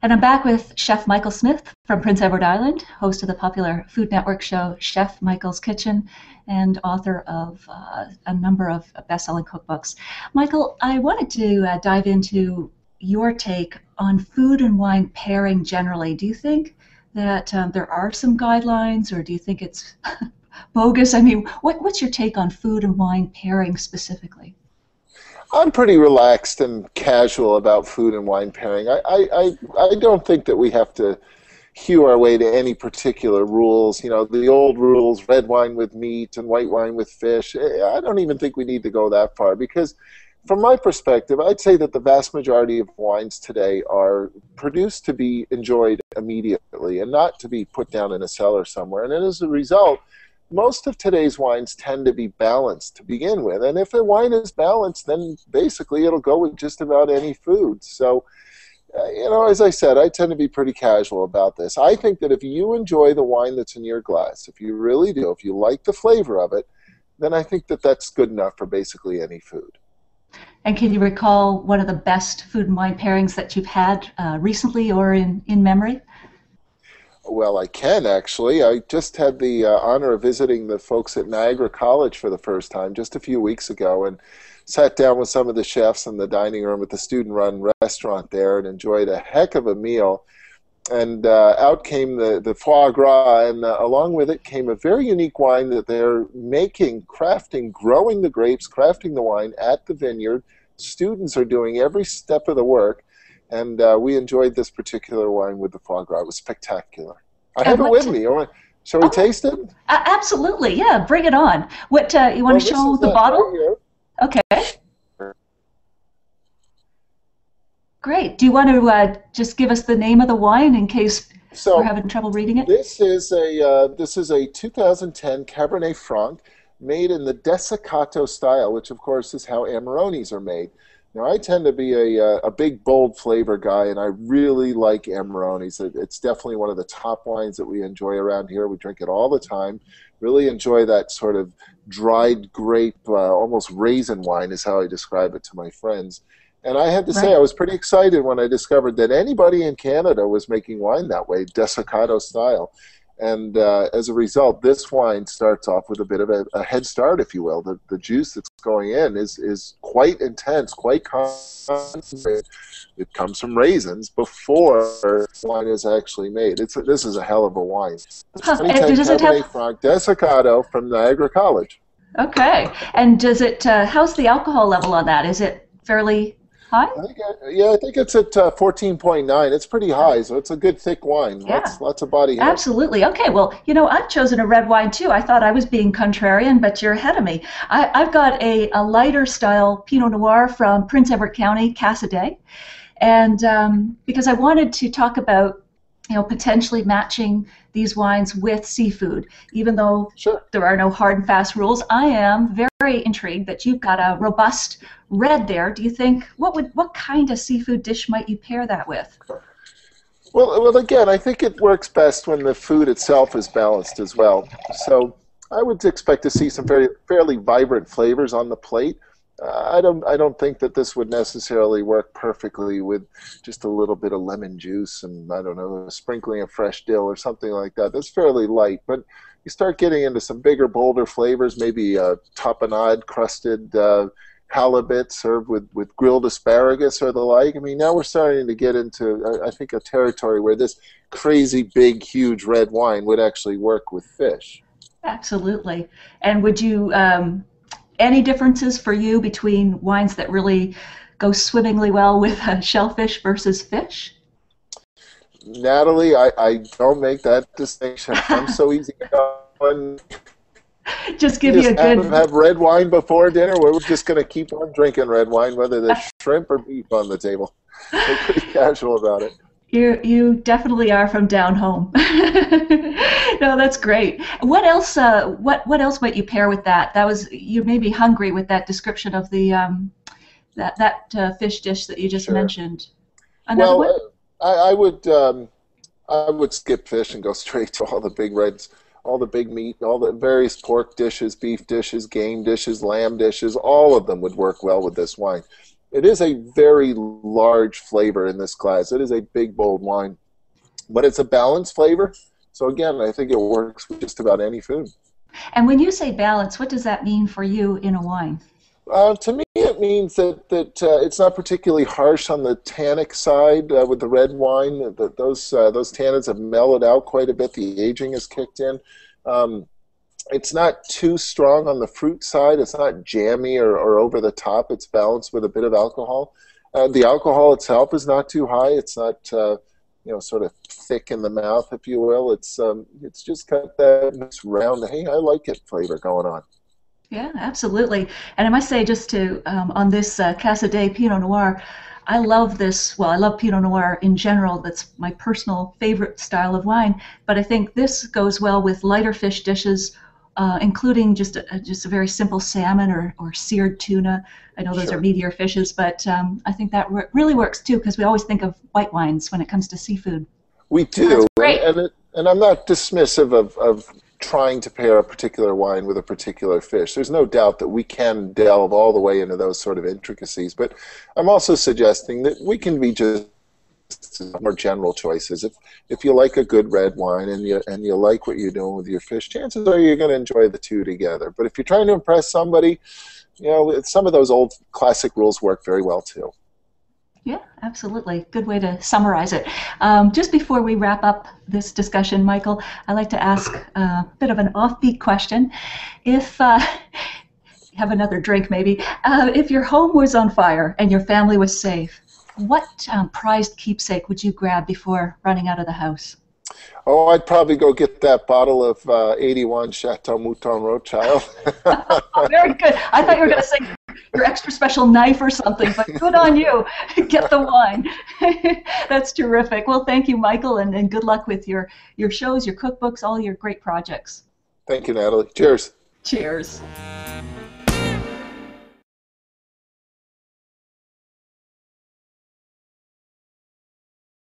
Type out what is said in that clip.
And I'm back with Chef Michael Smith from Prince Edward Island, host of the popular Food Network show Chef Michael's Kitchen, and author of a number of best-selling cookbooks. Michael, I wanted to dive into your take on food and wine pairing generally. Do you think that there are some guidelines, or do you think it's bogus? I mean, what's your take on food and wine pairing specifically? I'm pretty relaxed and casual about food and wine pairing. I don't think that we have to hew our way to any particular rules. You know, the old rules, red wine with meat and white wine with fish. I don't even think we need to go that far because from my perspective, I'd say that the vast majority of wines today are produced to be enjoyed immediately and not to be put down in a cellar somewhere. And as a result, most of today's wines tend to be balanced to begin with. And if a wine is balanced, then basically it'll go with just about any food. So, you know, as I said, I tend to be pretty casual about this. I think that if you enjoy the wine that's in your glass, if you really do, if you like the flavor of it, then I think that that's good enough for basically any food. And can you recall one of the best food and wine pairings that you've had recently or in memory? Well, I can actually. I just had the honor of visiting the folks at Niagara College for the first time just a few weeks ago and sat down with some of the chefs in the dining room at the student-run restaurant there and enjoyed a heck of a meal. And out came the foie gras, and along with it came a very unique wine that they're making, crafting, growing the grapes, crafting the wine at the vineyard. Students are doing every step of the work. And we enjoyed this particular wine with the foie gras. It was spectacular. I have it with me. Shall we taste it? Absolutely, yeah. Bring it on. What you want to show the bottle? Right, okay. Great. Do you want to just give us the name of the wine in case we're having trouble reading it? This is a 2010 Cabernet Franc made in the Desiccato style, which of course is how Amaronis are made. Now, I tend to be a big, bold flavor guy, and I really like Amaronis. It's definitely one of the top wines that we enjoy around here. We drink it all the time. Really enjoy that sort of dried grape, almost raisin wine is how I describe it to my friends. And I have to say, I was pretty excited when I discovered that anybody in Canada was making wine that way, Desiccato style. And as a result, this wine starts off with a bit of a head start, if you will. The juice that's going in is quite intense, quite concentrated. It comes from raisins before the wine is actually made. This is a hell of a wine. Huh. 2010 Cabernet Franc Desiccato from Niagara College. Okay. And does it? How's the alcohol level on that? Is it fairly high? I think it's at 14.9. It's pretty high, so it's a good thick wine. Yeah. Lots of body here. Absolutely. Okay, well, you know, I've chosen a red wine too. I thought I was being contrarian, but you're ahead of me. I've got a lighter style Pinot Noir from Prince Edward County, Cassidy, and because I wanted to talk about, you know, potentially matching these wines with seafood, even though there are no hard and fast rules. I am very intrigued that you've got a robust red there. Do you think what kind of seafood dish might you pair that with? Well, again, I think it works best when the food itself is balanced as well. So I would expect to see some fairly vibrant flavors on the plate. I don't think that this would necessarily work perfectly with just a little bit of lemon juice and, I don't know, a sprinkling of fresh dill or something like that. That's fairly light, but you start getting into some bigger, bolder flavors, maybe tapenade crusted halibut served with grilled asparagus or the like. I mean, now we're starting to get into, I think, a territory where this crazy, big, huge red wine would actually work with fish. Absolutely. And would you... any differences for you between wines that really go swimmingly well with shellfish versus fish? Natalie, I don't make that distinction. I'm so easy to go. Just give you a good... have red wine before dinner. We're just going to keep on drinking red wine, whether there's shrimp or beef on the table. We're pretty casual about it. You definitely are from down home. No, that's great. What else? What else might you pair with that? You made me hungry with that description of the that fish dish that you just mentioned. Another one? I would skip fish and go straight to all the big reds, all the big meat, all the various pork dishes, beef dishes, game dishes, lamb dishes. All of them would work well with this wine. It is a very large flavor in this class. It is a big, bold wine, but it's a balanced flavor. So again, I think it works with just about any food. And when you say balance, what does that mean for you in a wine? To me, it means that it's not particularly harsh on the tannic side with the red wine. That those tannins have mellowed out quite a bit. The aging has kicked in. Um, it's not too strong on the fruit side. It's not jammy or over the top. It's balanced with a bit of alcohol. The alcohol itself is not too high. It's not sort of thick in the mouth, if you will. It's just got that nice round, hey, I like it flavor going on. Yeah, absolutely. And I must say, just to on this Casa de Pinot Noir, I love this. Well, I love Pinot Noir in general. That's my personal favorite style of wine. But I think this goes well with lighter fish dishes, including just a very simple salmon or seared tuna. I know those are Sure. meatier fishes, but I think that really works too because we always think of white wines when it comes to seafood. We That's do, great. and I'm not dismissive of trying to pair a particular wine with a particular fish. There's no doubt that we can delve all the way into those sort of intricacies, but I'm also suggesting that we can be just more general choices. If you like a good red wine and you like what you're doing with your fish, chances are you're going to enjoy the two together. But if you're trying to impress somebody, some of those old classic rules work very well too. Yeah, absolutely. Good way to summarize it. Just before we wrap up this discussion, Michael, I'd like to ask a bit of an offbeat question. If have another drink, maybe. If your home was on fire and your family was safe, what prized keepsake would you grab before running out of the house? Oh, I'd probably go get that bottle of 81 Chateau Mouton Rothschild. Oh, very good. I thought you were going to say your extra special knife or something, but good on you. Get the wine. That's terrific. Well, thank you, Michael, and good luck with your shows, your cookbooks, all your great projects. Thank you, Natalie. Cheers. Cheers.